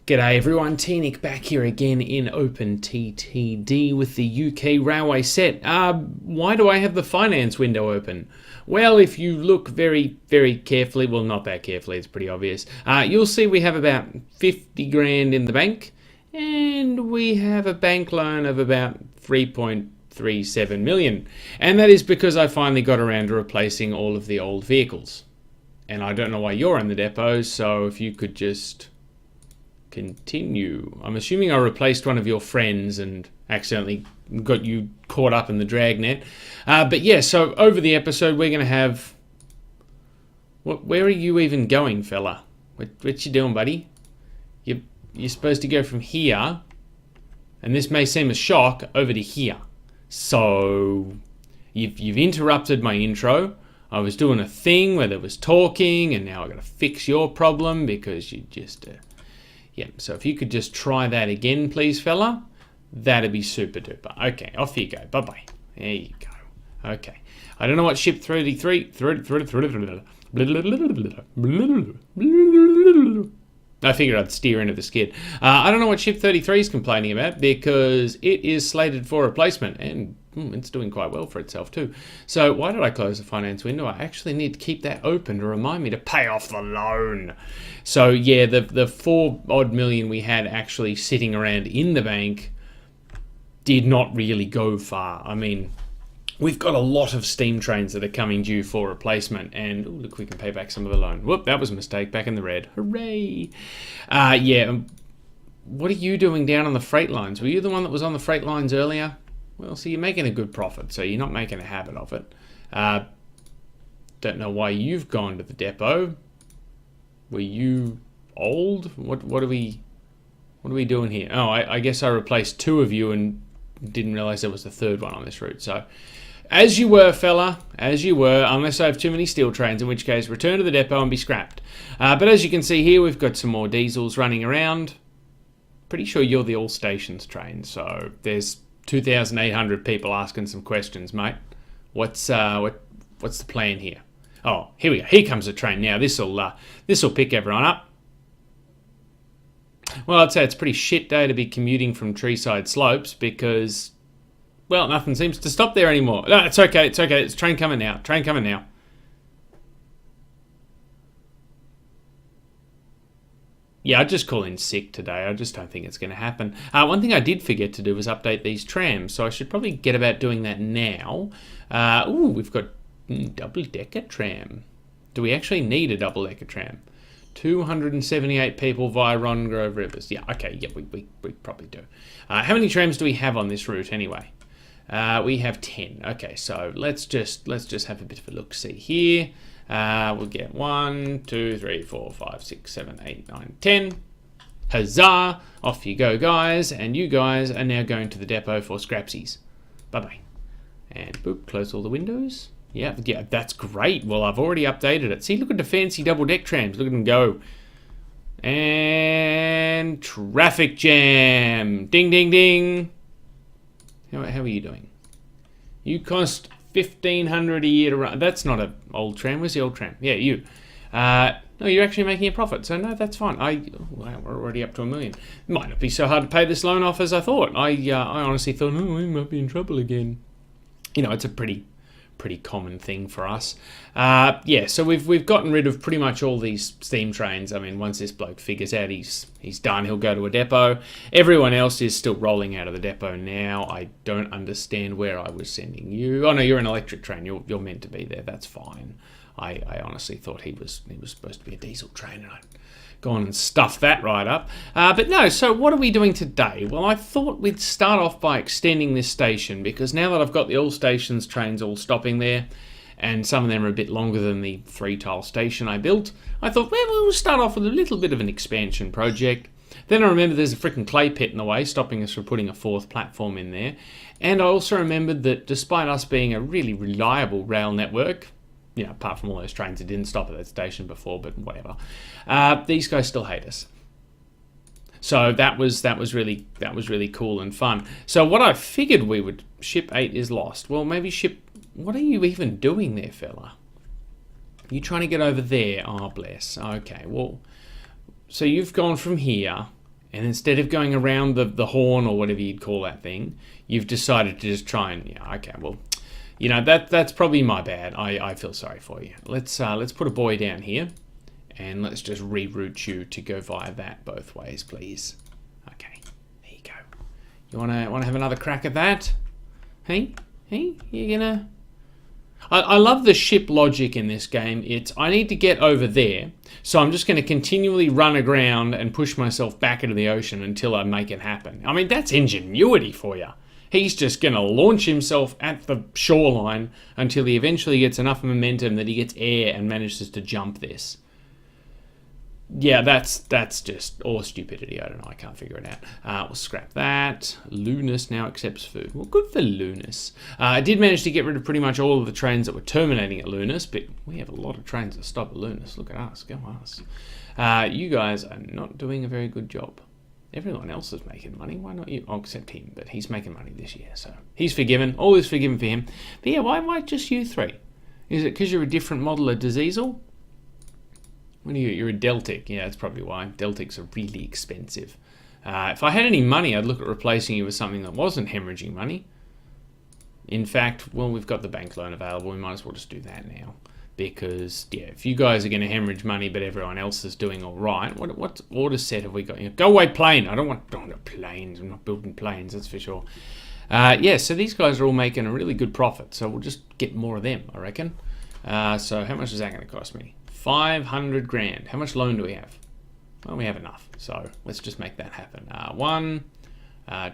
G'day everyone, T-Nick back here again in Open TTD with the UK Railway set. Why do I have the finance window open? Well, if you look very, very carefully, well not that carefully, it's pretty obvious, you'll see we have about 50 grand in the bank and we have a bank loan of about 3.37 million. And that is because I finally got around to replacing all of the old vehicles. And I don't know why you're in the depot, so if you could just continue. I'm assuming I replaced one of your friends and accidentally got you caught up in the dragnet. But yeah, so over the episode we're going to have... Where are you even going, fella? What you doing, buddy? You're supposed to go from here, and this may seem a shock, over to here. So you've interrupted my intro. I was doing a thing where there was talking, and now I've got to fix your problem because you just... Yeah, so if you could just try that again, please, fella, that'd be super duper. Okay, off you go. Bye-bye. There you go. Okay. I don't know what ship 33... I figured I'd steer into the skid. I don't know what ship 33 is complaining about because it is slated for replacement and it's doing quite well for itself too. So why did I close the finance window? I actually need to keep that open to remind me to pay off the loan. So yeah, the 4 odd million we had actually sitting around in the bank did not really go far. I mean, we've got a lot of steam trains that are coming due for replacement, and ooh, look, we can pay back some of the loan. Whoop, that was a mistake, back in the red. Hooray! Yeah, what are you doing down on the freight lines? Were you the one that was on the freight lines earlier? Well, see, you're making a good profit, so you're not making a habit of it. Don't know why you've gone to the depot. Were you old? What are we doing here? Oh, I guess I replaced 2 of you and didn't realize there was the 3rd one on this route, so... As you were, fella, as you were, unless I have too many steel trains, in which case return to the depot and be scrapped. But as you can see here, we've got some more diesels running around. Pretty sure you're the all stations train, so there's 2,800 people asking some questions, mate. What's the plan here? Oh, here we go. Here comes the train now. This'll pick everyone up. Well, I'd say it's a pretty shit day to be commuting from Treeside Slopes because... Well, nothing seems to stop there anymore. No, it's okay, it's okay. It's train coming now. Train coming now. Yeah, I'd just call in sick today. I just don't think it's going to happen. One thing I did forget to do was update these trams, so I should probably get about doing that now. Ooh, we've got double-decker tram. Do we actually need a double-decker tram? 278 people via Ron Grove Rivers. Yeah, okay, yeah, we probably do. How many trams do we have on this route anyway? We have 10. Okay, so let's just have a bit of a look-see here. We'll get 1, 2, 3, 4, 5, 6, 7, 8, 9, 10. Huzzah! Off you go, guys. And you guys are now going to the depot for scrapsies. Bye-bye. And boop, close all the windows. Yeah, that's great. Well, I've already updated it. See, look at the fancy double-deck trams. Look at them go. And traffic jam. Ding, ding, ding. How are you doing? You cost 1,500 a year to run. That's not an old tram. Where's the old tram? Yeah, you. No, you're actually making a profit. So no, that's fine. Wow, we're already up to 1 million. It might not be so hard to pay this loan off as I thought. I honestly thought, oh, we might be in trouble again. You know, it's a pretty common thing for us. Yeah, so we've gotten rid of pretty much all these steam trains. I mean, once this bloke figures out he's done, he'll go to a depot. Everyone else is still rolling out of the depot now. I don't understand where I was sending you. Oh no, you're an electric train. You're meant to be there. That's fine. I honestly thought he was supposed to be a diesel train, and I'd gone and stuffed that right up. But no, so what are we doing today? Well, I thought we'd start off by extending this station, because now that I've got the all stations trains all stopping there, and some of them are a bit longer than the 3-tile station I built, I thought, well, we'll start off with a little bit of an expansion project. Then I remembered there's a freaking clay pit in the way, stopping us from putting a 4th platform in there. And I also remembered that despite us being a really reliable rail network, you know, apart from all those trains that didn't stop at that station before, but whatever. These guys still hate us. So that was really cool and fun. So what I figured we would... Ship 8 is lost. Well, maybe ship... What are you even doing there, fella? You trying to get over there? Oh, bless. Okay, well... So you've gone from here, And instead of going around the horn or whatever you'd call that thing, you've decided to just try and, yeah, okay, well, you know, that's probably my bad. I feel sorry for you. Let's put a buoy down here, and let's just reroute you to go via that both ways, please. Okay, there you go. You wanna have another crack at that? Hey, you gonna? I love the ship logic in this game. It's, I need to get over there, so I'm just going to continually run aground and push myself back into the ocean until I make it happen. I mean, that's ingenuity for you. He's just going to launch himself at the shoreline until he eventually gets enough momentum that he gets air and manages to jump this. Yeah, that's just all stupidity. I don't know. I can't figure it out. We'll scrap that. Lunas now accepts food. Well, good for Lunas. I did manage to get rid of pretty much all of the trains that were terminating at Lunas, but we have a lot of trains that stop at Lunas. Look at us. Go us. You guys are not doing a very good job. Everyone else is making money. Why not you? Oh, except him, but he's making money this year, so he's forgiven. All is forgiven for him. But yeah, why just you three? Is it because you're a different model of Diesel? What are you? You're a Deltic. Yeah, that's probably why. Deltics are really expensive. If I had any money, I'd look at replacing you with something that wasn't hemorrhaging money. In fact, well, we've got the bank loan available. We might as well just do that now. Because, yeah, if you guys are going to hemorrhage money but everyone else is doing all right, what order set have we got? You know, go away, plane. I don't want planes. I'm not building planes, that's for sure. Yeah, so these guys are all making a really good profit. So we'll just get more of them, I reckon. So how much is that going to cost me? 500 grand. How much loan do we have? Well, we have enough. So let's just make that happen. 1,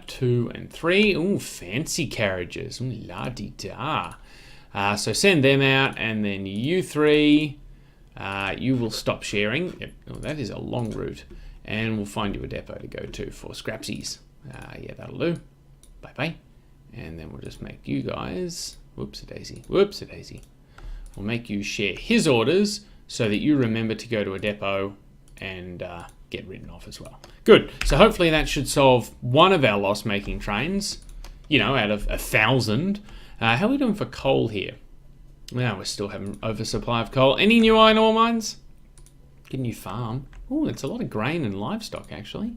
2, and 3. Ooh, fancy carriages. Ooh, la-di-da. So send them out, and then you three, you will stop sharing. Yep. Oh, that is a long route. And we'll find you a depot to go to for scrapsies. Yeah, that'll do. Bye-bye. And then we'll just make you guys... Whoops-a-daisy. Whoops-a-daisy. We'll make you share his orders so that you remember to go to a depot and get written off as well. Good. So hopefully that should solve one of our loss-making trains, you know, out of 1,000. How are we doing for coal here? Well, we're still having oversupply of coal. Any new iron ore mines? Get a new farm. Oh, it's a lot of grain and livestock, actually.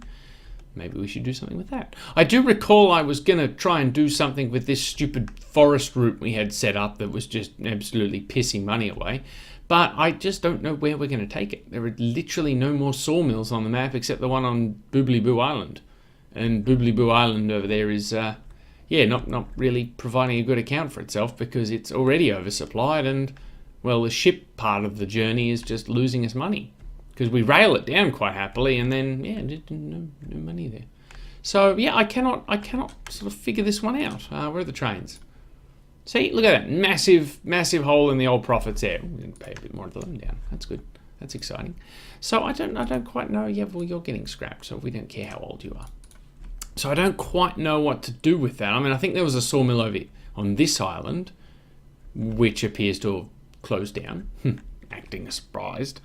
Maybe we should do something with that. I do recall I was going to try and do something with this stupid forest route we had set up that was just absolutely pissing money away. But I just don't know where we're going to take it. There are literally no more sawmills on the map except the one on Boobly Boo Island. And Boobly Boo Island over there is... yeah, not really providing a good account for itself because it's already oversupplied and, well, the ship part of the journey is just losing us money because we rail it down quite happily and then, yeah, no money there. So, yeah, I cannot sort of figure this one out. Where are the trains? See, look at that. Massive hole in the old profits there. We're going to pay a bit more of the loan down. That's good. That's exciting. So I don't quite know. Yeah, well, you're getting scrapped, so we don't care how old you are. So I don't quite know what to do with that. I mean, I think there was a sawmill over on this island, which appears to have closed down, acting surprised.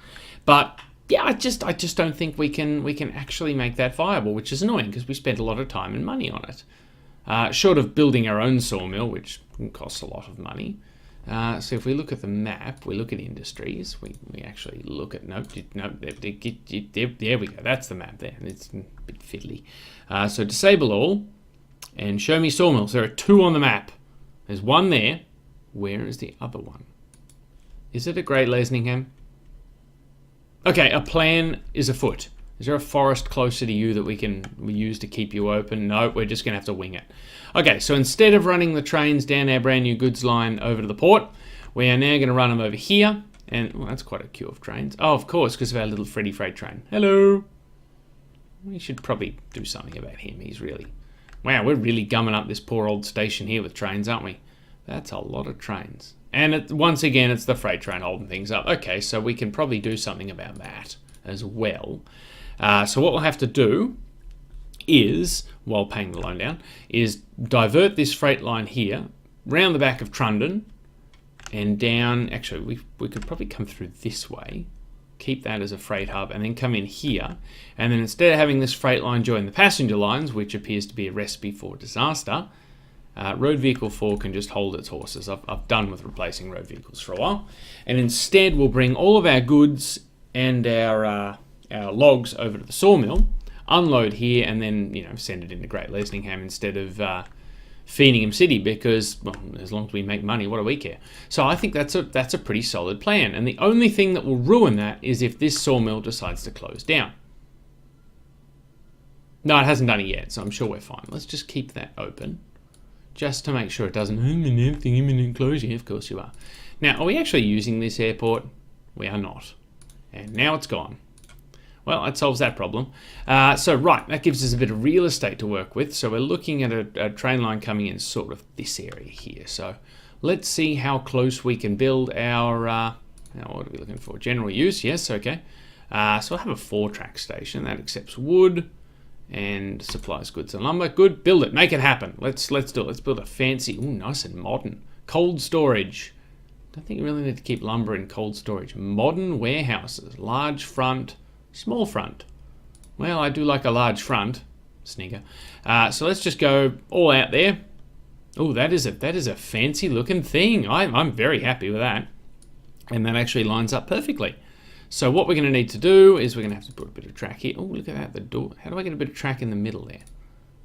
But yeah, I just don't think we can actually make that viable, which is annoying because we spent a lot of time and money on it. Short of building our own sawmill, which costs a lot of money. So if we look at the map, we look at industries, we actually look at, nope, there we go, that's the map there, and it's a bit fiddly. So disable all, and show me sawmills. There are 2 on the map. There's one there. Where is the other one? Is it at Great Lesningham? Okay, a plan is afoot. Is there a forest closer to you that we use to keep you open? No, we're just going to have to wing it. Okay, so instead of running the trains down our brand new goods line over to the port, we are now going to run them over here. And well, that's quite a queue of trains. Oh, of course, because of our little Freddy freight train. Hello. We should probably do something about him. He's really... Wow, we're really gumming up this poor old station here with trains, aren't we? That's a lot of trains. And once again, it's the freight train holding things up. Okay, so we can probably do something about that as well. So what we'll have to do is, while paying the loan down, is divert this freight line here, round the back of Trundon, and down... Actually, we could probably come through this way, keep that as a freight hub, and then come in here. And then instead of having this freight line join the passenger lines, which appears to be a recipe for disaster, Road Vehicle 4 can just hold its horses. I've done with replacing road vehicles for a while. And instead, we'll bring all of our goods and our logs over to the sawmill. unload here, and then, you know, send it into Great Lesningham instead of Feeningham City, because, well, as long as we make money, what do we care? So I think that's a pretty solid plan. And the only thing that will ruin that is if this sawmill decides to close down. No, it hasn't done it yet, so I'm sure we're fine. Let's just keep that open, just to make sure it doesn't imminent closure. Of course you are. Now, are we actually using this airport? We are not. And now it's gone. Well, that solves that problem. So, right, that gives us a bit of real estate to work with. So we're looking at a train line coming in sort of this area here. So let's see how close we can build our, now what are we looking for? General use, yes, okay. So we'll have a 4-track station that accepts wood and supplies goods and lumber. Good, build it, make it happen. Let's do it. Let's build a fancy, ooh, nice and modern. Cold storage. Don't think you really need to keep lumber in cold storage. Modern warehouses, large front, small front. Well, I do like a large front. Snigger. So let's just go all out there. Oh, that is a fancy looking thing. I'm very happy with that. And that actually lines up perfectly. So what we're going to need to do is we're going to have to put a bit of track here. Oh, look at that, the door. How do I get a bit of track in the middle there?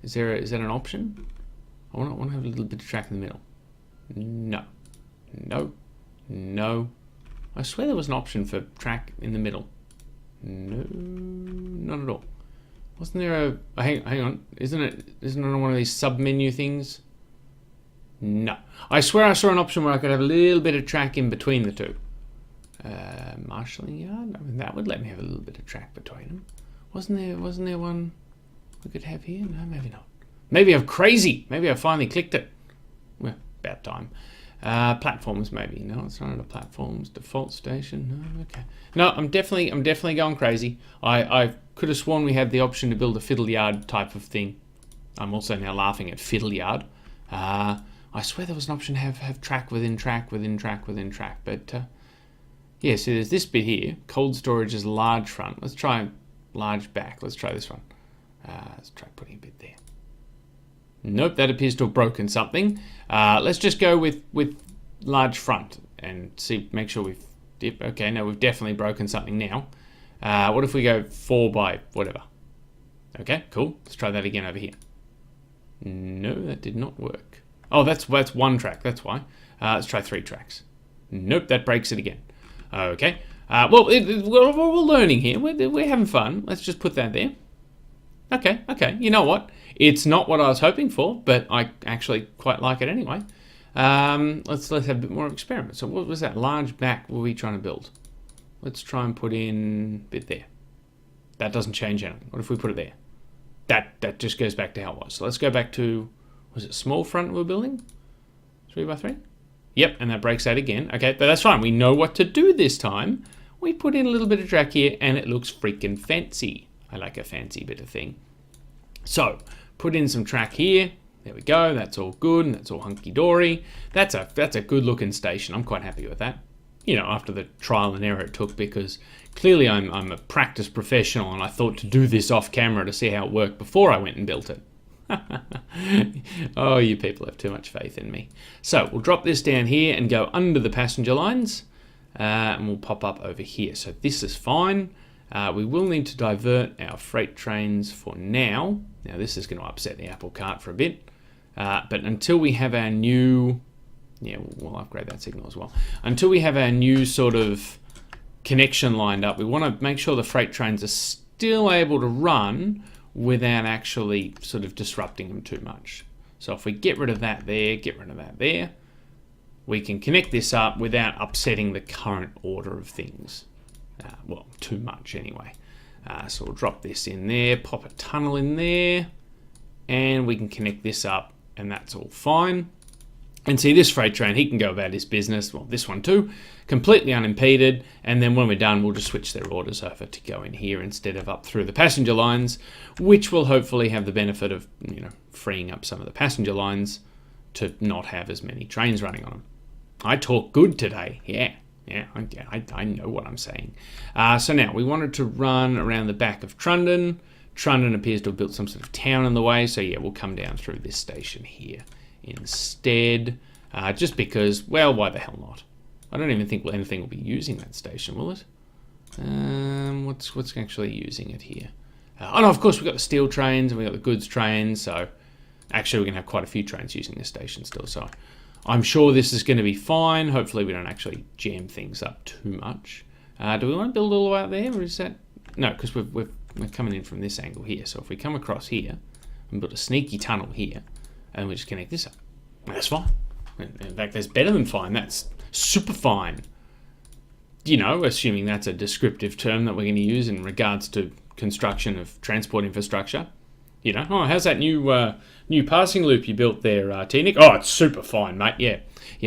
Is that an option? I want to have a little bit of track in the middle. No. No. I swear there was an option for track in the middle. No, not at all. Wasn't there a... Hang on. Isn't it on one of these sub-menu things? No. I swear I saw an option where I could have a little bit of track in between the two. Marshalling yard? I mean, that would let me have a little bit of track between them. Wasn't there one we could have here? No, maybe not. Maybe I'm crazy. Maybe I finally clicked it. Well, about time. Platforms maybe. No, it's not on the platforms. Default station. No, okay. No, I'm definitely going crazy. I could have sworn we had the option to build a fiddle yard type of thing. I'm also now laughing at fiddle yard. I swear there was an option to have track within track within track within track, but yeah, so there's this bit here. Cold storage is large front. Let's try large back. Let's try this one. Let's try putting a bit there. Nope, that appears to have broken something. Let's just go with large front and see. Make sure we've... Okay, no, we've definitely broken something now. What if we go 4 by whatever? Okay, cool. Let's try that again over here. No, that did not work. Oh, that's 1 track. That's why. Let's try 3 tracks. Nope, that breaks it again. Okay. Well, we're learning here. We're having fun. Let's just put that there. Okay. You know what? It's not what I was hoping for, but I actually quite like it anyway. Let's have a bit more experiment. So what was that large back were we trying to build? Let's try and put in a bit there. That doesn't change anything. What if we put it there? That just goes back to how it was. So let's go back to, was it small front we're building? 3 by 3? Yep, and that breaks that again. Okay, but that's fine. We know what to do this time. We put in a little bit of track here, and it looks freaking fancy. I like a fancy bit of thing. So, put in some track here. There we go. That's all good, and that's all hunky-dory. That's a good-looking station. I'm quite happy with that. You know, after the trial and error it took, because clearly I'm a practiced professional, and I thought to do this off camera to see how it worked before I went and built it. Oh, you people have too much faith in me. So we'll drop this down here and go under the passenger lines, and we'll pop up over here. So this is fine. We will need to divert our freight trains for now. Now this is going to upset the apple cart for a bit, but until we have our new, yeah, we'll upgrade that signal as well. Until we have our new sort of connection lined up, we want to make sure the freight trains are still able to run without actually sort of disrupting them too much. So if we get rid of that there, get rid of that there, we can connect this up without upsetting the current order of things. Well, too much anyway. So we'll drop this in there, pop a tunnel in there, and we can connect this up, and that's all fine. And see, this freight train, he can go about his business, well, this one too, completely unimpeded, and then when we're done, we'll just switch their orders over to go in here instead of up through the passenger lines, which will hopefully have the benefit of, you know, freeing up some of the passenger lines to not have as many trains running on them. I talk good today, yeah, I know what I'm saying. So now, we wanted to run around the back of Trundon. Trundon appears to have built some sort of town in the way, so yeah, we'll come down through this station here instead, just because, well, why the hell not? I don't even think anything will be using that station, will it? What's actually using it here? Oh no, of course we've got the steel trains and we've got the goods trains, so actually we're going to have quite a few trains using this station still, so I'm sure this is going to be fine. Hopefully we don't actually jam things up too much. Do we want to build all the way out there, or is that... No, because we're coming in from this angle here, so if we come across here and build a sneaky tunnel here, and we just connect this up, that's fine. In fact, that's better than fine. That's super fine. You know, assuming that's a descriptive term that we're going to use in regards to construction of transport infrastructure. You know, oh, how's that new passing loop you built there, T-Nick? Oh, it's super fine, mate. Yeah.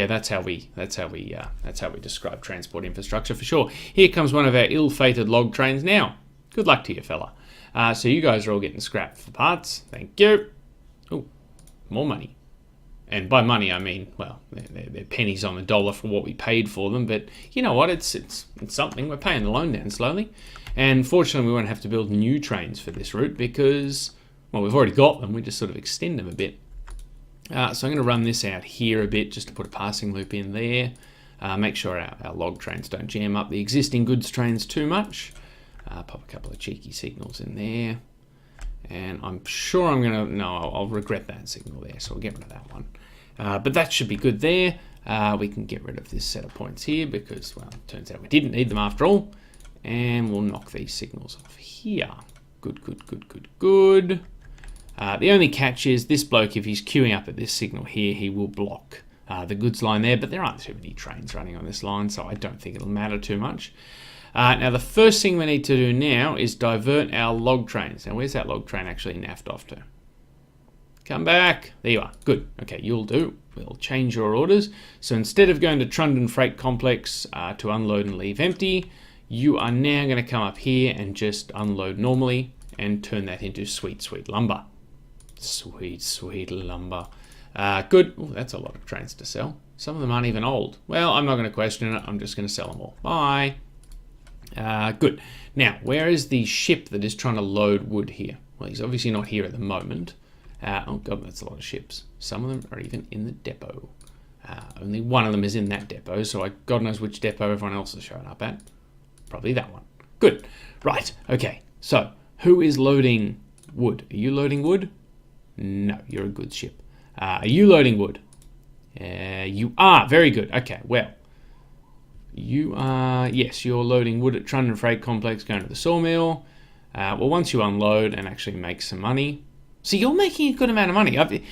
That's how we describe transport infrastructure for sure. Here comes one of our ill-fated log trains now. Good luck to you, fella. So you guys are all getting scrapped for parts. Thank you. Oh, more money. And by money, I mean, well, they're pennies on the dollar for what we paid for them. But you know what? It's something. We're paying the loan down slowly. And fortunately, we won't have to build new trains for this route because, well, we've already got them. We just sort of extend them a bit. So I'm going to run this out here a bit just to put a passing loop in there. Make sure our log trains don't jam up the existing goods trains too much. Pop a couple of cheeky signals in there. And I'm sure I'm going to... No, I'll regret that signal there, so we'll get rid of that one. But that should be good there. We can get rid of this set of points here because, well, it turns out we didn't need them after all. And we'll knock these signals off here. Good. The only catch is this bloke, if he's queuing up at this signal here, he will block the goods line there. But there aren't too many trains running on this line, so I don't think it'll matter too much. Now, the first thing we need to do now is divert our log trains. Now, where's that log train actually naffed off to? Come back. There you are. Good. Okay, you'll do. We'll change your orders. So instead of going to Trundon Freight Complex to unload and leave empty, you are now going to come up here and just unload normally and turn that into sweet lumber. Sweet lumber. Good. Ooh, that's a lot of trains to sell. Some of them aren't even old. Well, I'm not going to question it. I'm just going to sell them all. Bye. Good. Now, where is the ship that is trying to load wood here? Well, he's obviously not here at the moment. Oh, God, that's a lot of ships. Some of them are even in the depot. Only one of them is in that depot, so God knows which depot everyone else is showing up at. Probably that one. Good. Right. Okay. So, who is loading wood? Are you loading wood? No, you're a good ship. Are you loading wood? You are. Very good. Okay, well. You are, yes, you're loading wood at Trundon Freight Complex, going to the sawmill. Well, once you unload and actually make some money. So you're making a good amount of money.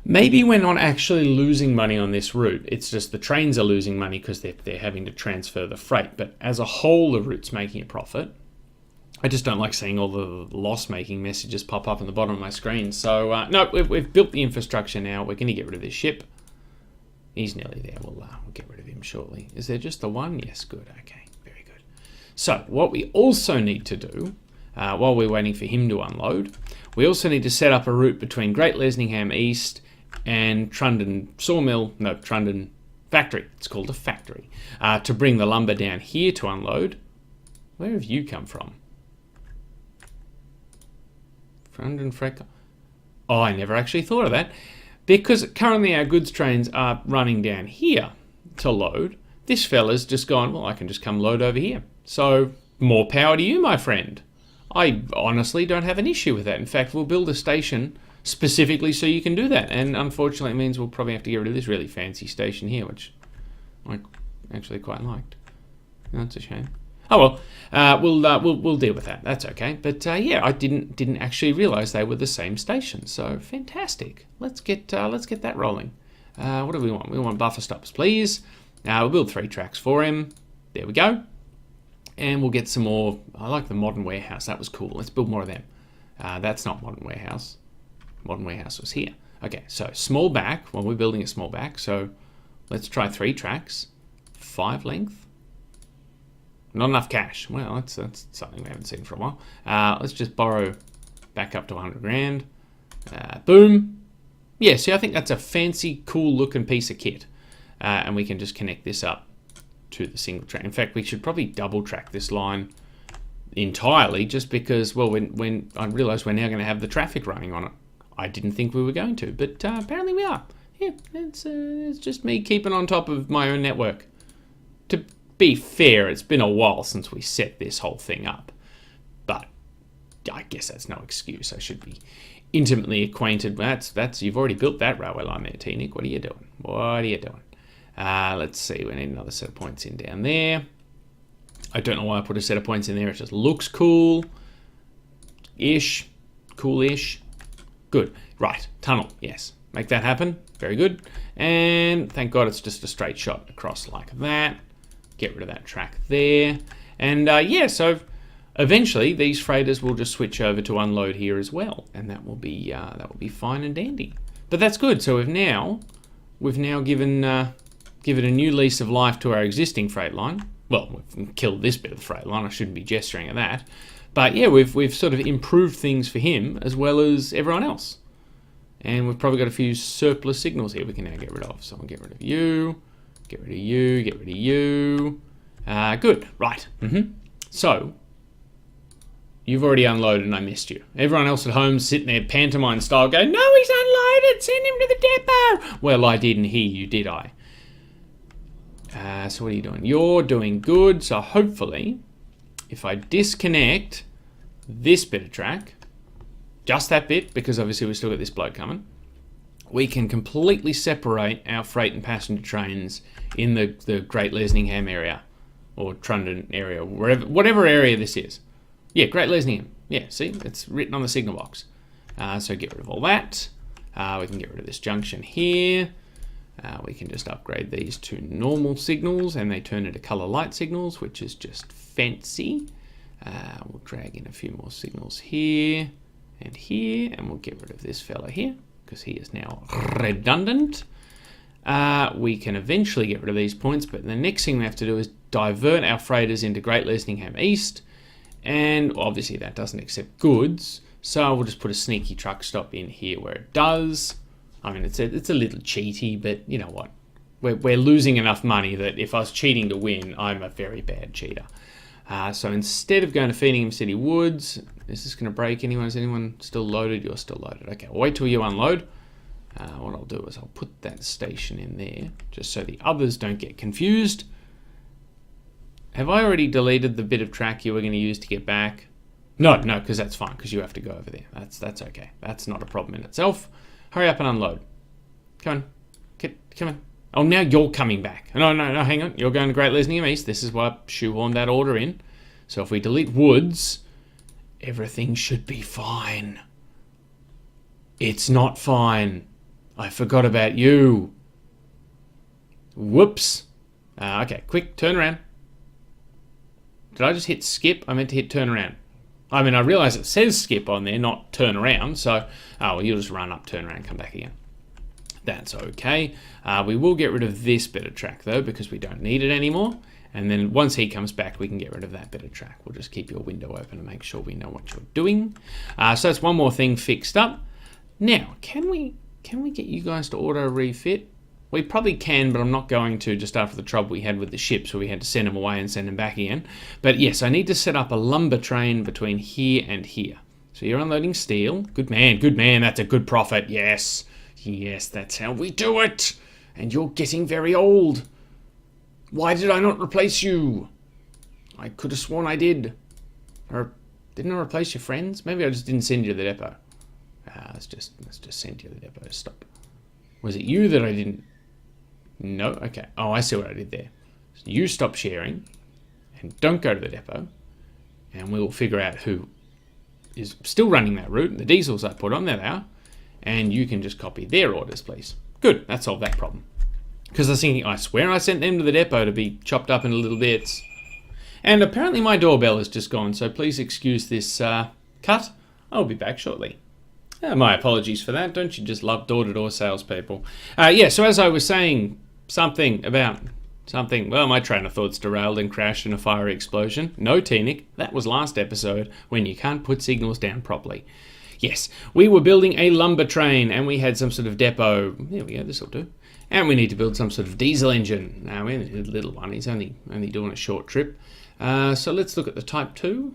Maybe we're not actually losing money on this route. It's just the trains are losing money because they're having to transfer the freight. But as a whole, the route's making a profit. I just don't like seeing all the loss-making messages pop up on the bottom of my screen. So, no, we've built the infrastructure now. We're going to get rid of this ship. He's nearly there. We'll get rid of him shortly. Is there just the one? Yes, good. Okay, very good. So what we also need to do, while we're waiting for him to unload, we also need to set up a route between Great Lesningham East and Trundon Sawmill, no, Trundon Factory. It's called a factory. To bring the lumber down here to unload. Where have you come from? Trundon Freight. Oh, I never actually thought of that. Because currently our goods trains are running down here to load, this fella's just gone, well, I can just come load over here. So, more power to you, my friend. I honestly don't have an issue with that. In fact, we'll build a station specifically so you can do that. And unfortunately, it means we'll probably have to get rid of this really fancy station here, which I actually quite liked. That's a shame. Oh well, we'll deal with that. That's okay. But yeah, I didn't actually realise they were the same station. So fantastic. Let's get that rolling. What do we want? We want buffer stops, please. We'll build 3 tracks for him. There we go. And we'll get some more. I like the modern warehouse. That was cool. Let's build more of them. That's not modern warehouse. Modern warehouse was here. Okay, so small back. Well, we're building a small back. So let's try 3 tracks. 5 length. Not enough cash. Well, that's something we haven't seen for a while. Let's just borrow back up to 100 grand. Boom. Yeah, see, I think that's a fancy, cool looking piece of kit. And we can just connect this up to the single track. In fact, we should probably double track this line entirely just because, well, when I realised we're now going to have the traffic running on it. I didn't think we were going to, but apparently we are. Yeah, it's just me keeping on top of my own network. To be fair, it's been a while since we set this whole thing up. But I guess that's no excuse. I should be intimately acquainted. That's you've already built that railway line there, T-Nick. What are you doing? What are you doing? Let's see. We need another set of points in down there. I don't know why I put a set of points in there. It just looks cool. Ish. Cool-ish. Good. Right. Tunnel. Yes. Make that happen. Very good. And thank God it's just a straight shot across like that. Get rid of that track there. And yeah, so eventually these freighters will just switch over to unload here as well, and that will be fine and dandy. But that's good. So we've now given it a new lease of life to our existing freight line. Well, we've killed this bit of the freight line. I shouldn't be gesturing at that. But yeah, we've sort of improved things for him as well as everyone else. And we've probably got a few surplus signals here we can now get rid of. So I'll get rid of you, get rid of you, get rid of you. Good, right. So, you've already unloaded and I missed you. Everyone else at home sitting there pantomime style going, no, he's unloaded, send him to the depot. Well, I didn't hear you, did I? So what are you doing? You're doing good. So hopefully, if I disconnect this bit of track, just that bit, because obviously we've still got this bloke coming, we can completely separate our freight and passenger trains in the Great Lesningham area, or Trundon area, whatever area this is. Yeah, Great Lesningham. Yeah, see, it's written on the signal box. So get rid of all that. We can get rid of this junction here. We can just upgrade these to normal signals, and they turn into colour light signals, which is just fancy. We'll drag in a few more signals here and here, and we'll get rid of this fella here because he is now redundant. We can eventually get rid of these points, but the next thing we have to do is divert our freighters into Great Lesningham East, and obviously that doesn't accept goods, so we'll just put a sneaky truck stop in here where it does. I mean, it's a little cheaty, but you know what? We're losing enough money that if I was cheating to win, I'm a very bad cheater. So instead of going to Feedingham City Woods, is this going to break anyone? Is anyone still loaded? You're still loaded. Okay, I'll wait till you unload. What I'll do is I'll put that station in there, just so the others don't get confused. Have I already deleted the bit of track you were going to use to get back? No, because that's fine, because you have to go over there. That's okay. That's not a problem in itself. Hurry up and unload. Come on. Come on. Oh, now you're coming back. No, hang on. You're going to Great Lesningham East. This is why I shoehorned that order in. So if we delete Woods, everything should be fine. It's not fine. I forgot about you. Whoops. Okay, quick, turn around. Did I just hit skip? I meant to hit turn around. I mean, I realise it says skip on there, not turn around. So, well, you'll just run up, turn around, come back again. That's okay. We will get rid of this bit of track though, because we don't need it anymore. And then once he comes back, we can get rid of that bit of track. We'll just keep your window open and make sure we know what you're doing. So that's one more thing fixed up. Now, can we get you guys to auto refit? We probably can, but I'm not going to, just after the trouble we had with the ships where we had to send them away and send them back again. But yes, I need to set up a lumber train between here and here. So you're unloading steel. Good man, good man. That's a good profit. Yes. Yes, that's how we do it. And you're getting very old. Why did I not replace you? I could have sworn I did. Or didn't I replace your friends? Maybe I just didn't send you to the depot. Let's just send you to the depot. Stop. Was it you that I didn't? No? Okay. Oh, I see what I did there. So you stop sharing and don't go to the depot, and we will figure out who is still running that route. The diesels I put on, there they are. And you can just copy their orders, please. Good, that solved that problem. Because I was thinking, I swear I sent them to the depot to be chopped up into little bits. And apparently my doorbell has just gone, so please excuse this cut. I'll be back shortly. My apologies for that. Don't you just love door-to-door salespeople? Yeah, so as I was saying, something. Well, my train of thought's derailed and crashed in a fiery explosion. No, T-Nick, that was last episode when you can't put signals down properly. Yes, we were building a lumber train and we had some sort of depot. There we go, this'll do. And we need to build some sort of diesel engine. Now, we only did a little one. He's only doing a short trip. So let's look at the Type 2.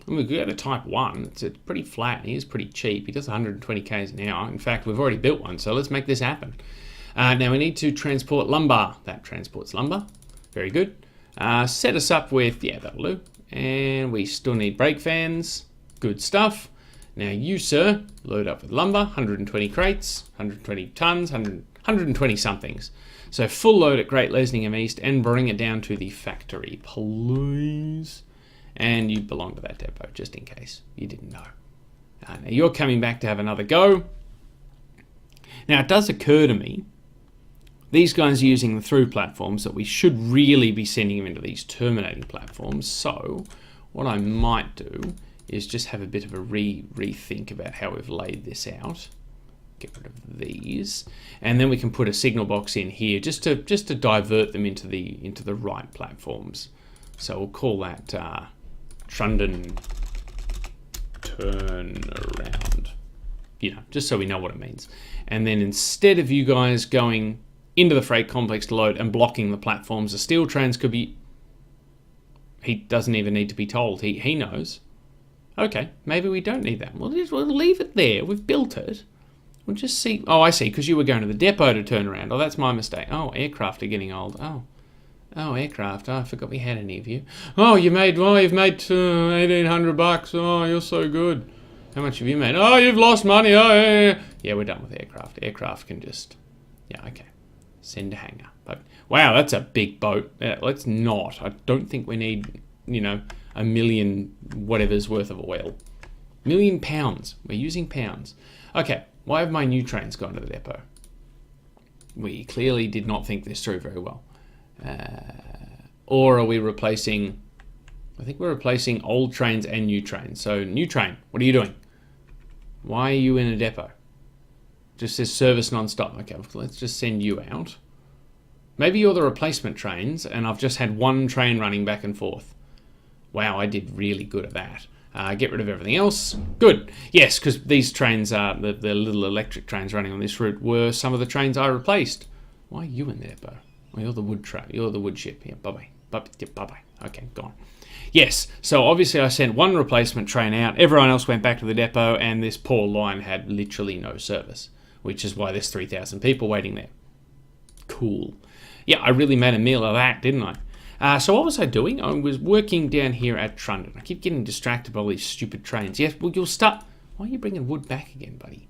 We go to Type 1. It's pretty flat. He is pretty cheap. He does 120 k's an hour. In fact, we've already built one, so let's make this happen. Now we need to transport lumber. That transports lumber. Very good. Set us up with, yeah, that'll do. And we still need brake fans. Good stuff. Now you, sir, load up with lumber, 120 crates, 120 tons, 120 somethings. So full load at Great Lesningham East and bring it down to the factory, please. And you belong to that depot, just in case you didn't know. Now you're coming back to have another go. Now it does occur to me, these guys are using the through platforms, that we should really be sending them into these terminating platforms. So what I might do is just have a bit of a rethink about how we've laid this out. Get rid of these, and then we can put a signal box in here just to divert them into the right platforms. So we'll call that Trundon turnaround. Just so we know what it means. And then instead of you guys going into the freight complex to load and blocking the platforms, the steel trains could be. He doesn't even need to be told. He knows. Okay, maybe we don't need that. We'll leave it there. We've built it. We'll just see. Oh, I see, because you were going to the depot to turn around. Oh, that's my mistake. Oh, aircraft are getting old. Oh, aircraft. Oh, I forgot we had any of you. Oh, you've made $1,800. Oh, you're so good. How much have you made? Oh, you've lost money. Oh, yeah. Yeah, we're done with aircraft. Aircraft can just. Yeah, okay. Send a hangar. But wow, that's a big boat. Let's not. I don't think we need, a million whatever's worth of oil. £1 million. We're using pounds. Okay, why have my new trains gone to the depot? We clearly did not think this through very well. Or are we replacing... I think we're replacing old trains and new trains. So, new train, what are you doing? Why are you in a depot? Just says service non-stop. Okay, let's just send you out. Maybe you're the replacement trains, and I've just had one train running back and forth. Wow, I did really good at that. Get rid of everything else. Good. Yes, because these trains, the little electric trains running on this route, were some of the trains I replaced. Why are you in the depot? Well, you're the wood train. You're the wood ship. Yeah, bye-bye. Bye-bye. Okay, gone. Yes, so obviously I sent one replacement train out. Everyone else went back to the depot, and this poor line had literally no service, which is why there's 3,000 people waiting there. Cool. Yeah, I really made a meal of that, didn't I? So what was I doing? I was working down here at Trundon. I keep getting distracted by all these stupid trains. Yes, well, you'll start... Why are you bringing wood back again, buddy?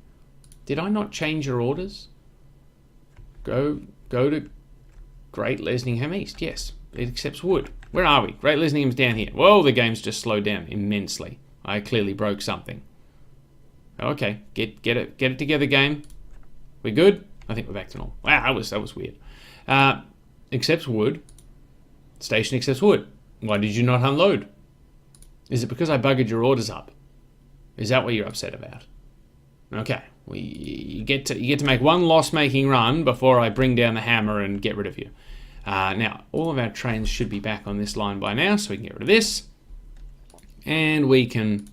Did I not change your orders? Go to Great Lesningham East. Yes, it accepts wood. Where are we? Great Lesningham's down here. Whoa, the game's just slowed down immensely. I clearly broke something. Okay, get it together, game. We good? I think we're back to normal. Wow, that was weird. Accepts wood. Station accepts wood. Why did you not unload? Is it because I buggered your orders up? Is that what you're upset about? Okay, you get to make one loss-making run before I bring down the hammer and get rid of you. Now, all of our trains should be back on this line by now, so we can get rid of this. And we can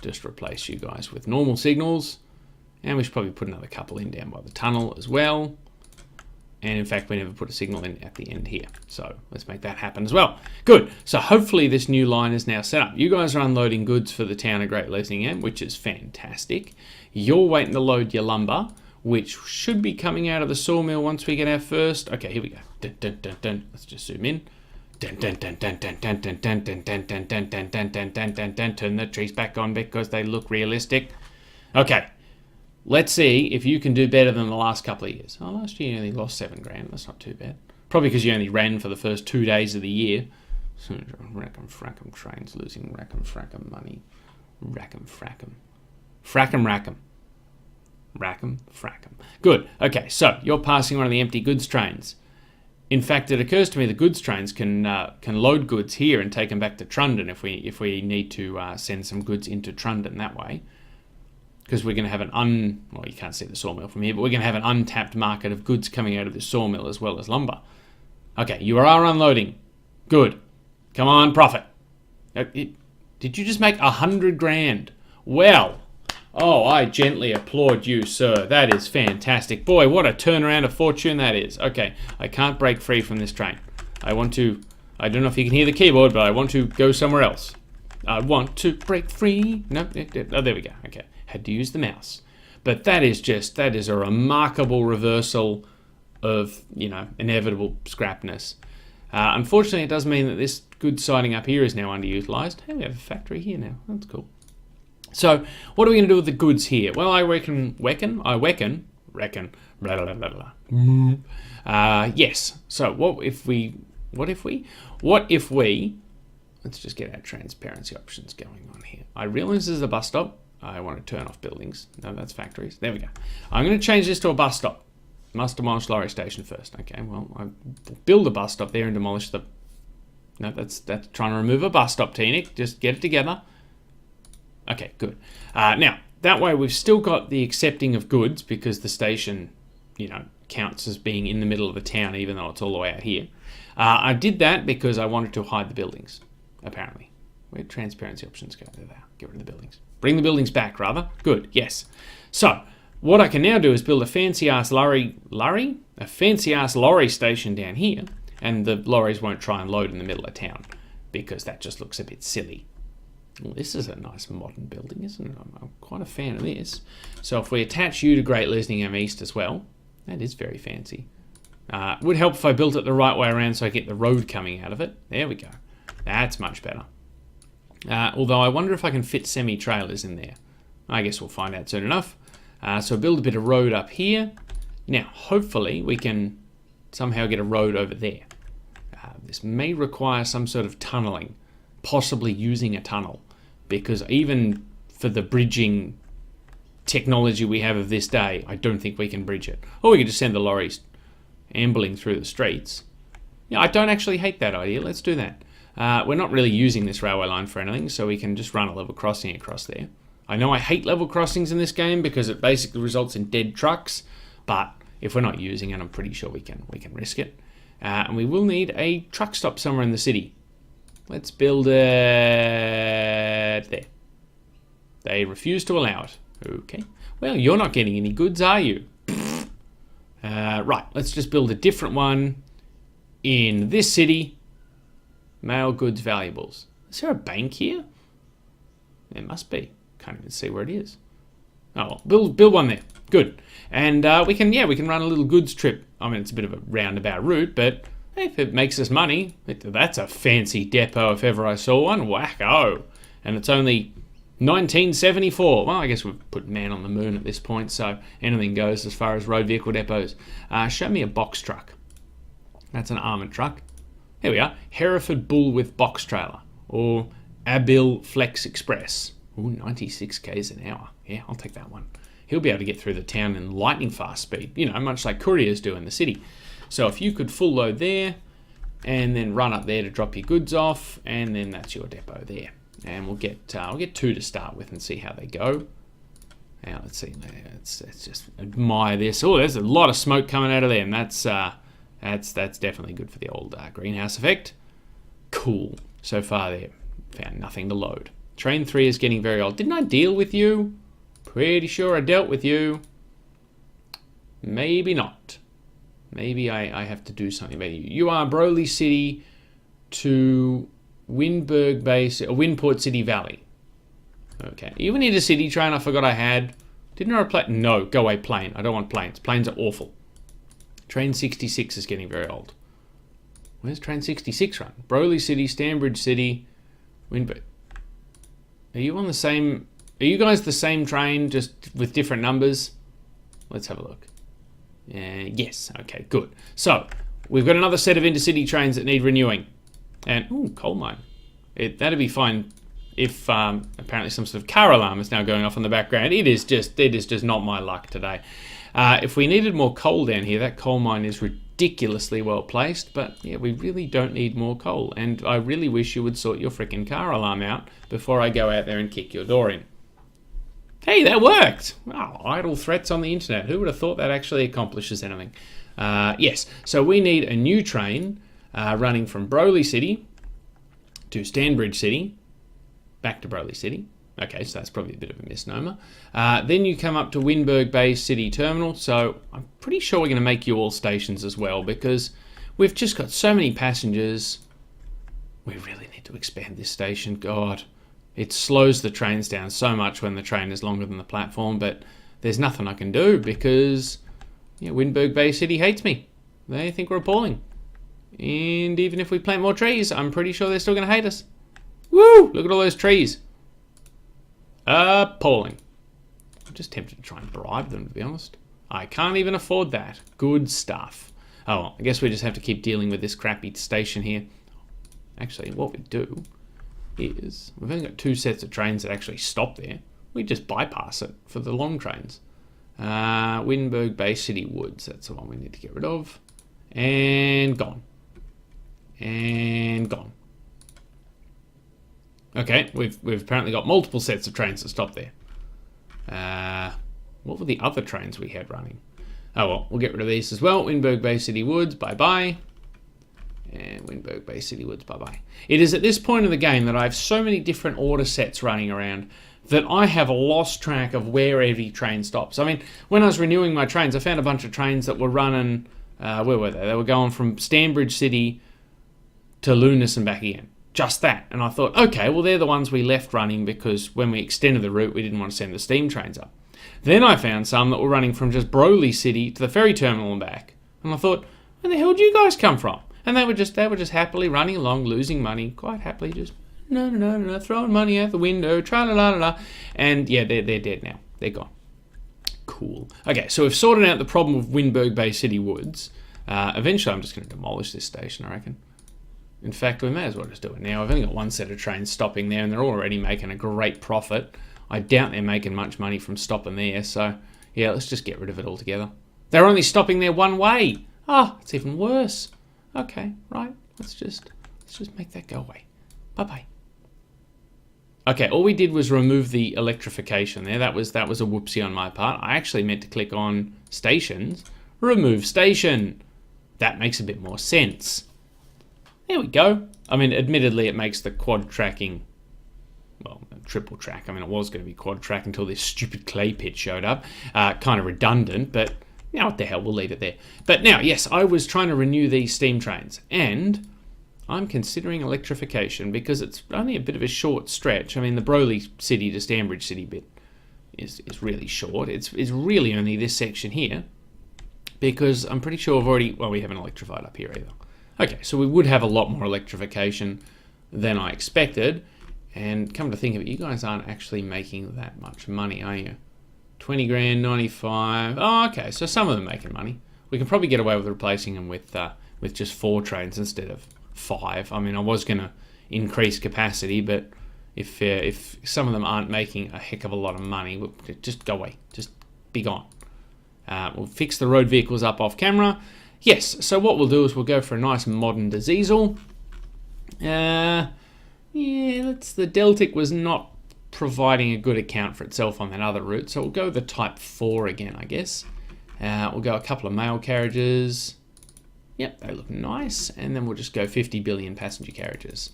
just replace you guys with normal signals. And we should probably put another couple in down by the tunnel as well. And in fact, we never put a signal in at the end here. So let's make that happen as well. Good. So hopefully this new line is now set up. You guys are unloading goods for the town of Great Lesningham, which is fantastic. You're waiting to load your lumber, which should be coming out of the sawmill once we get our first. Okay, here we go. Dun, dun, dun, dun. Let's just zoom in. Dun, dun, dun, dun, dun, dun, dun, dun, dun, dun, dun, dun, dun, dun, dun, dun, dun, dun. Turn the trees back on because they look realistic. Okay. Let's see if you can do better than the last couple of years. Oh, last year you only lost $7,000. That's not too bad. Probably because you only ran for the first 2 days of the year. Rack'em frackum trains losing rack'em frackum money. Rack'em frackum. Frackum rackum. Rack'em frackum. Good. Okay, so you're passing one of the empty goods trains. In fact, it occurs to me the goods trains can load goods here and take them back to Trundon if we need to send some goods into Trundon that way. Because we're going to have well, you can't see the sawmill from here, but we're going to have an untapped market of goods coming out of the sawmill as well as lumber. Okay, you are unloading. Good. Come on, profit. Did you just make $100,000? Well, oh, I gently applaud you, sir. That is fantastic. Boy, what a turnaround of fortune that is. Okay, I can't break free from this train. I don't know if you can hear the keyboard, but I want to go somewhere else. I want to break free. No, oh, there we go. Okay. Had to use the mouse. But that is a remarkable reversal of, inevitable scrapness. Unfortunately, it does mean that this goods siding up here is now underutilized. Hey, we have a factory here now. That's cool. So, what are we going to do with the goods here? Well, I reckon, blah, blah, blah, blah. Yes. So, what if we, let's just get our transparency options going on here. I realize this is a bus stop. I want to turn off buildings. No, that's factories. There we go. I'm going to change this to a bus stop. Must demolish lorry station first. Okay, well, I build a bus stop there and demolish the... No, that's trying to remove a bus stop, T-Nick. Just get it together. Okay, good. Now, that way we've still got the accepting of goods because the station, counts as being in the middle of the town even though it's all the way out here. I did that because I wanted to hide the buildings, apparently. Where'd transparency options go? There they are. Get rid of the buildings. Bring the buildings back, rather. Good, yes. So, what I can now do is build a fancy-ass lorry station down here, and the lorries won't try and load in the middle of town because that just looks a bit silly. Well, this is a nice modern building, isn't it? I'm quite a fan of this. So if we attach you to Great Lesningham East as well, that is very fancy. Would help if I built it the right way around so I get the road coming out of it. There we go. That's much better. Although I wonder if I can fit semi-trailers in there. I guess we'll find out soon enough. So build a bit of road up here. Now, hopefully we can somehow get a road over there. This may require some sort of tunneling, possibly using a tunnel, because even for the bridging technology we have of this day, I don't think we can bridge it. Or we could just send the lorries ambling through the streets. Yeah, I don't actually hate that idea. Let's do that. We're not really using this railway line for anything, so we can just run a level crossing across there. I know I hate level crossings in this game because it basically results in dead trucks, but if we're not using it, I'm pretty sure we can risk it. And we will need a truck stop somewhere in the city. Let's build it there. They refuse to allow it. Okay. Well, you're not getting any goods, are you? Right, let's just build a different one in this city. Mail, goods, valuables. Is there a bank here? There must be. Can't even see where it is. Oh, well, build one there. Good. And we can run a little goods trip. I mean, it's a bit of a roundabout route, but if it makes us money, that's a fancy depot if ever I saw one. Wacko. And it's only 1974. Well, I guess we've put man on the moon at this point, so anything goes as far as road vehicle depots. Show me a box truck. That's an armoured truck. Here we are. Hereford Bull with box trailer. Or Abil Flex Express. Ooh, 96 k's an hour. Yeah, I'll take that one. He'll be able to get through the town in lightning fast speed, much like couriers do in the city. So if you could full load there, and then run up there to drop your goods off, and then that's your depot there. And we'll get 2 to start with and see how they go. Now let's see. Let's just admire this. Oh, there's a lot of smoke coming out of there, and that's definitely good for the old greenhouse effect. Cool. So far, they found nothing to load. Train 3 is getting very old. Didn't I deal with you? Pretty sure I dealt with you. Maybe not. Maybe I have to do something about you. You are Broly City to Windberg Base, or Windport City Valley. Okay. You need a city train I forgot I had. Didn't I replace? No, go away plane. I don't want planes. Planes are awful. Train 66 is getting very old. Where's Train 66 run? Broly City, Stanbridge City, Windberg. Are you on the same... Are you guys the same train, just with different numbers? Let's have a look. Yes, okay, good. So, we've got another set of intercity trains that need renewing. And, ooh, coal mine. That'd be fine if apparently some sort of car alarm is now going off in the background. It is just not my luck today. If we needed more coal down here, that coal mine is ridiculously well placed, but yeah, we really don't need more coal. And I really wish you would sort your frickin' car alarm out before I go out there and kick your door in. Hey, that worked! Wow, idle threats on the internet. Who would have thought that actually accomplishes anything? Yes, so we need a new train running from Broly City to Stanbridge City, back to Broly City. Okay, so that's probably a bit of a misnomer. Then you come up to Windberg Bay City Terminal, so I'm pretty sure we're going to make you all stations as well, because we've just got so many passengers. We really need to expand this station. God, it slows the trains down so much when the train is longer than the platform, but there's nothing I can do because Windberg Bay City hates me. They think we're appalling. And even if we plant more trees, I'm pretty sure they're still going to hate us. Woo! Look at all those trees. Appalling. I'm just tempted to try and bribe them, to be honest. I can't even afford that. Good stuff. Oh, well, I guess we just have to keep dealing with this crappy station here. Actually, what we do is, we've only got 2 sets of trains that actually stop there. We just bypass it for the long trains. Windberg Bay City Woods, that's the one we need to get rid of. And gone. And gone. Okay, we've apparently got multiple sets of trains that stop there. What were the other trains we had running? Oh well, we'll get rid of these as well. Windberg Bay City Woods, bye-bye. And Windberg Bay City Woods, bye-bye. It is at this point in the game that I have so many different order sets running around that I have lost track of where every train stops. I mean, when I was renewing my trains, I found a bunch of trains that were running, where were they? They were going from Stanbridge City to Lunas and back again. Just that. And I thought, okay, well, they're the ones we left running because when we extended the route, we didn't want to send the steam trains up. Then I found some that were running from just Broly City to the ferry terminal and back. And I thought, where the hell did you guys come from? And they were just happily running along, losing money, quite happily just, no, throwing money out the window, tra-la-la-la-la. And yeah, they're dead now. They're gone. Cool. Okay, so we've sorted out the problem of Windberg Bay City Woods. Eventually, I'm just going to demolish this station, I reckon. In fact, we may as well just do it now. I've only got 1 set of trains stopping there, and they're already making a great profit. I doubt they're making much money from stopping there, so yeah, let's just get rid of it altogether. They're only stopping there one way. Oh, it's even worse. Okay, right. Let's just make that go away. Bye-bye. Okay, all we did was remove the electrification there. That was a whoopsie on my part. I actually meant to click on stations. Remove station. That makes a bit more sense. There we go. I mean, admittedly, it makes the quad tracking, well, triple track. I mean, it was going to be quad track until this stupid clay pit showed up. Kind of redundant, but you know, what the hell, we'll leave it there. But now, yes, I was trying to renew these steam trains, and I'm considering electrification because it's only a bit of a short stretch. I mean, the Broly City to Stanbridge City bit is really short. It's really only this section here because I'm pretty sure we haven't electrified up here either. Okay, so we would have a lot more electrification than I expected. And come to think of it, you guys aren't actually making that much money, are you? 20 grand, 95. Oh, okay, so some of them are making money. We can probably get away with replacing them with just 4 trains instead of 5. I mean, I was going to increase capacity, but if some of them aren't making a heck of a lot of money, we'll just go away. Just be gone. We'll fix the road vehicles up off camera. Yes, so what we'll do is we'll go for a nice modern diesel. Yeah, the Deltic was not providing a good account for itself on that other route, so we'll go with the Type 4 again, I guess. We'll go a couple of mail carriages. Yep, they look nice. And then we'll just go 50 billion passenger carriages.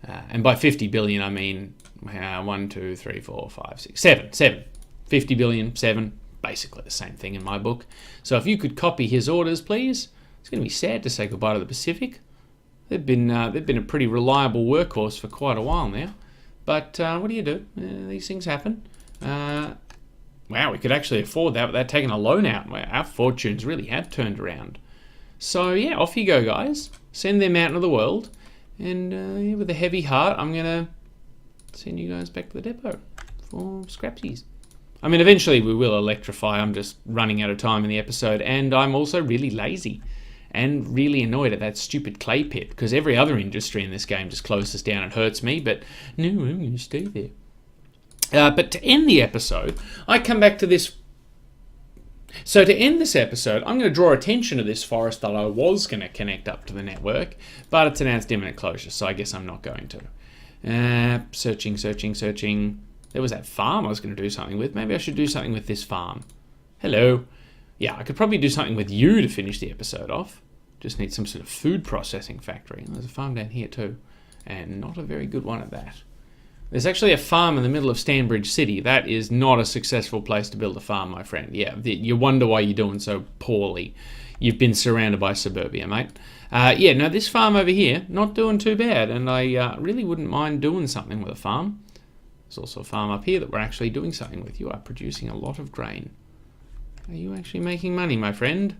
And by 50 billion, I mean 1, 2, 3, 4, 5, 6, 7. 50 billion, 7. Basically the same thing in my book. So if you could copy his orders, please. It's going to be sad to say goodbye to the Pacific. They've been a pretty reliable workhorse for quite a while now. But what do you do? These things happen. Wow, we could actually afford that without taking a loan out. Our fortunes really have turned around. So yeah, off you go, guys. Send them out into the world. And with a heavy heart, I'm going to send you guys back to the depot for scrapsies. I mean, eventually we will electrify. I'm just running out of time in the episode. And I'm also really lazy and really annoyed at that stupid clay pit because every other industry in this game just closes down and hurts me. But no, I'm going to stay there. But to end the episode, I come back to this. So to end this episode, I'm going to draw attention to this forest that I was going to connect up to the network, but it's announced imminent closure, so I guess I'm not going to. Searching. There was that farm I was going to do something with. Maybe I should do something with this farm. Hello. Yeah, I could probably do something with you to finish the episode off. Just need some sort of food processing factory. There's a farm down here too, and not a very good one at that. There's actually a farm in the middle of Stanbridge City. That is not a successful place to build a farm, my friend. Yeah, you wonder why you're doing so poorly. You've been surrounded by suburbia, mate. No, this farm over here, not doing too bad, and I really wouldn't mind doing something with a farm. There's also a farm up here that we're actually doing something with. You are producing a lot of grain. Are you actually making money, my friend?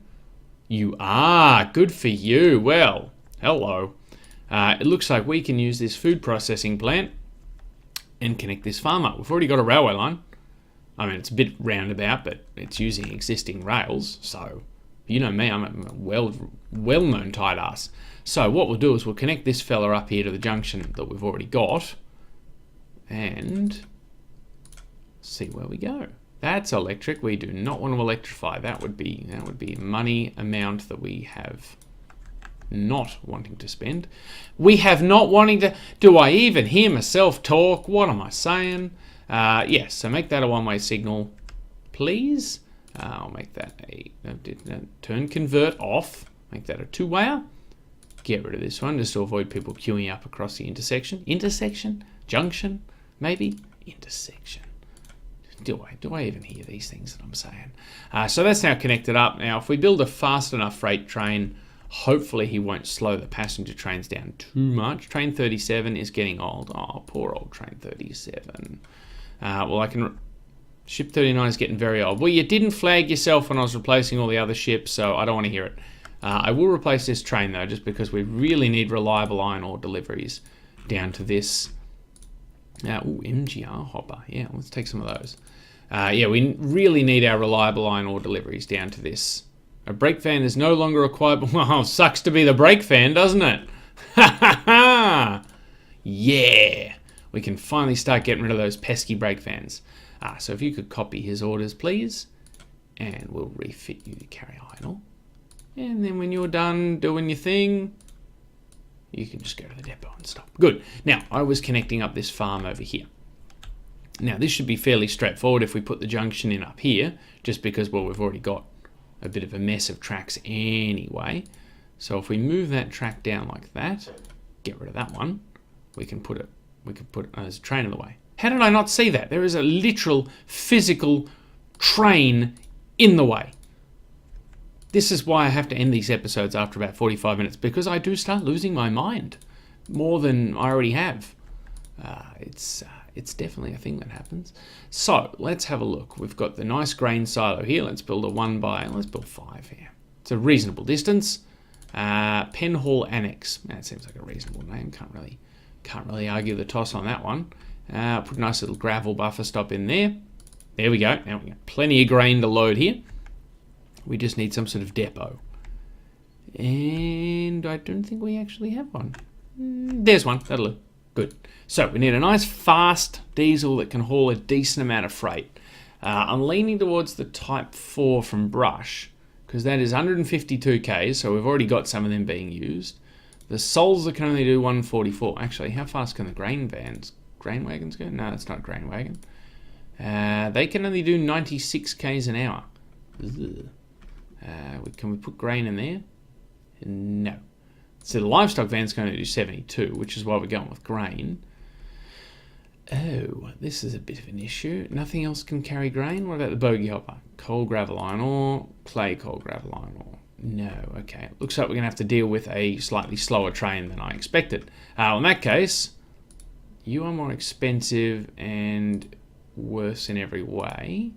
You are. Good for you. Well, Hello. It looks like we can use this food processing plant and connect this farm up. We've already got a railway line. I mean, it's a bit roundabout, but it's using existing rails. So, you know me, I'm a well-known tight ass. So what we'll do is we'll connect this fella up here to the junction that we've already got and see where we go. That's electric. We do not want to electrify. That would be money amount that we have not wanting to spend. We have not wanting to. Do I even hear myself talk? What am I saying? Yes. So make that a one-way signal, please. I'll make that a turn convert off. Make that a two-wayer. Get rid of this one just to avoid people queuing up across the intersection. Intersection? Junction? Maybe? Intersection. Do I even hear these things that I'm saying? So that's now connected up. Now, if we build a fast enough freight train, hopefully he won't slow the passenger trains down too much. Train 37 is getting old. Oh, poor old train 37. Well, I can... Ship 39 is getting very old. Well, you didn't flag yourself when I was replacing all the other ships, so I don't want to hear it. I will replace this train, though, just because we really need reliable iron ore deliveries down to this. MGR hopper. Yeah, let's take some of those. Yeah, we really need our reliable iron ore deliveries down to this. A brake fan is no longer required. Well, sucks to be the brake fan, doesn't it? Ha ha ha! Yeah! We can finally start getting rid of those pesky brake fans. So if you could copy his orders, please. And we'll refit you to carry iron ore. And then when you're done doing your thing, you can just go to the depot and stop. Good. Now, I was connecting up this farm over here. Now, this should be fairly straightforward if we put the junction in up here, just because, well, we've already got a bit of a mess of tracks anyway. So if we move that track down like that, get rid of that one, we can put it as a train in the way. How did I not see that? There is a literal physical train in the way. This is why I have to end these episodes after about 45 minutes, because I do start losing my mind more than I already have. It's definitely a thing that happens. So let's have a look. We've got the nice grain silo here. Let's build let's build 5 here. It's a reasonable distance. Penhall Annex. That seems like a reasonable name. Can't really argue the toss on that one. Put a nice little gravel buffer stop in there. There we go. Now we got plenty of grain to load here. We just need some sort of depot. And I don't think we actually have one. There's one. That'll do. Good. So we need a nice fast diesel that can haul a decent amount of freight. I'm leaning towards the Type 4 from Brush, because that is 152 Ks, so we've already got some of them being used. The Sols that can only do 144. Actually, how fast can the grain wagons go? No, it's not a grain wagon. They can only do 96 Ks an hour. Can we put grain in there? No. So the livestock van's going to do 72, which is why we're going with grain. Oh, this is a bit of an issue. Nothing else can carry grain? What about the bogey hopper? Coal, gravel, iron ore, clay, coal, gravel, iron ore. No, okay. Looks like we're going to have to deal with a slightly slower train than I expected. In that case, you are more expensive and worse in every way.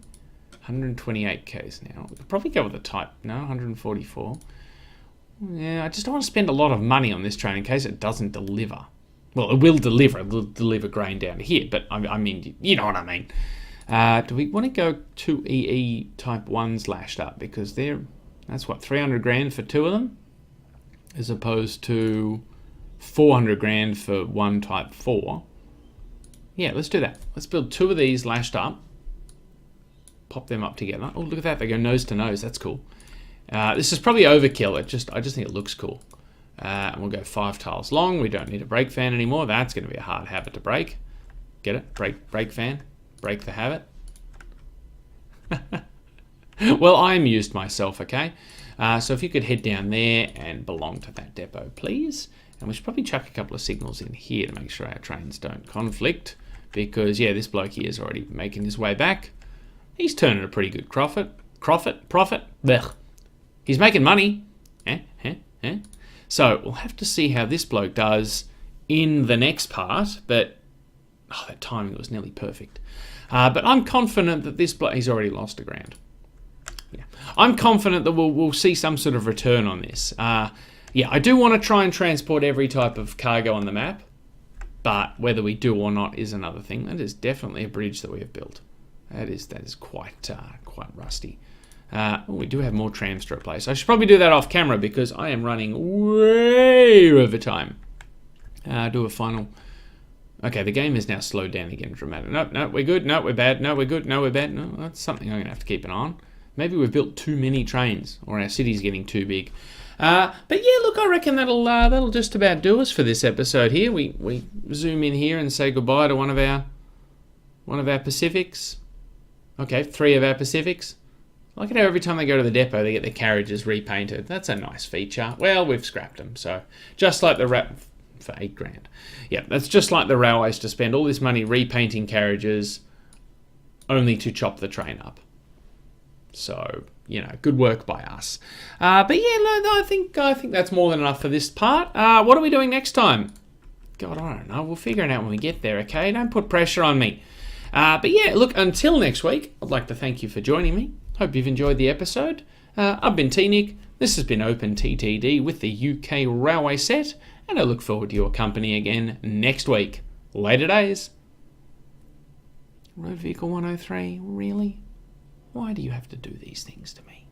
128 Ks now. We could probably go with the Type. No, 144. Yeah, I just don't want to spend a lot of money on this train in case it doesn't deliver. Well, it will deliver. It will deliver grain down to here, but I mean, you know what I mean. Do we want to go 2 EE Type 1s lashed up? Because that's what, 300 grand for 2 of them? As opposed to 400 grand for one Type 4. Yeah, let's do that. Let's build 2 of these lashed up. Pop them up together. Oh, look at that. They go nose to nose. That's cool. This is probably overkill. I just think it looks cool. And we'll go 5 tiles long. We don't need a brake fan anymore. That's going to be a hard habit to break. Get it? Brake fan. Break the habit. Well, I amused myself, okay? So if you could head down there and belong to that depot, please. And we should probably chuck a couple of signals in here to make sure our trains don't conflict. Because, yeah, this bloke here is already making his way back. He's turning a pretty good profit. Blech. He's making money. So we'll have to see how this bloke does in the next part. But, that timing was nearly perfect. But I'm confident that this bloke... He's already lost $1,000. Yeah. I'm confident that we'll see some sort of return on this. yeah, I do want to try and transport every type of cargo on the map, but whether we do or not is another thing. That is definitely a bridge that we have built. That is quite rusty. We do have more trams to replace. I should probably do that off camera because I am running way over time. Do a final. Okay, the game is now slowed down again dramatically. No, we're good. No, we're bad. No, we're good. No, we're bad. No, that's something I'm going to have to keep an eye on. Maybe we've built too many trains, or our city's getting too big. But yeah, look, I reckon that'll just about do us for this episode here. We zoom in here and say goodbye to one of our Pacifics. Okay, 3 of our Pacifics. Like it how every time they go to the depot, they get their carriages repainted. That's a nice feature. Well, we've scrapped them, so just like the for $8,000. Yeah, that's just like the railways to spend all this money repainting carriages, only to chop the train up. So, good work by us. But yeah, I think that's more than enough for this part. What are we doing next time? God, I don't know. We'll figure it out when we get there, okay? Don't put pressure on me. But yeah, look, until next week, I'd like to thank you for joining me. Hope you've enjoyed the episode. I've been T-Nick. This has been Open TTD with the UK Railway set, and I look forward to your company again next week. Later days. Road Vehicle 103, really? Why do you have to do these things to me?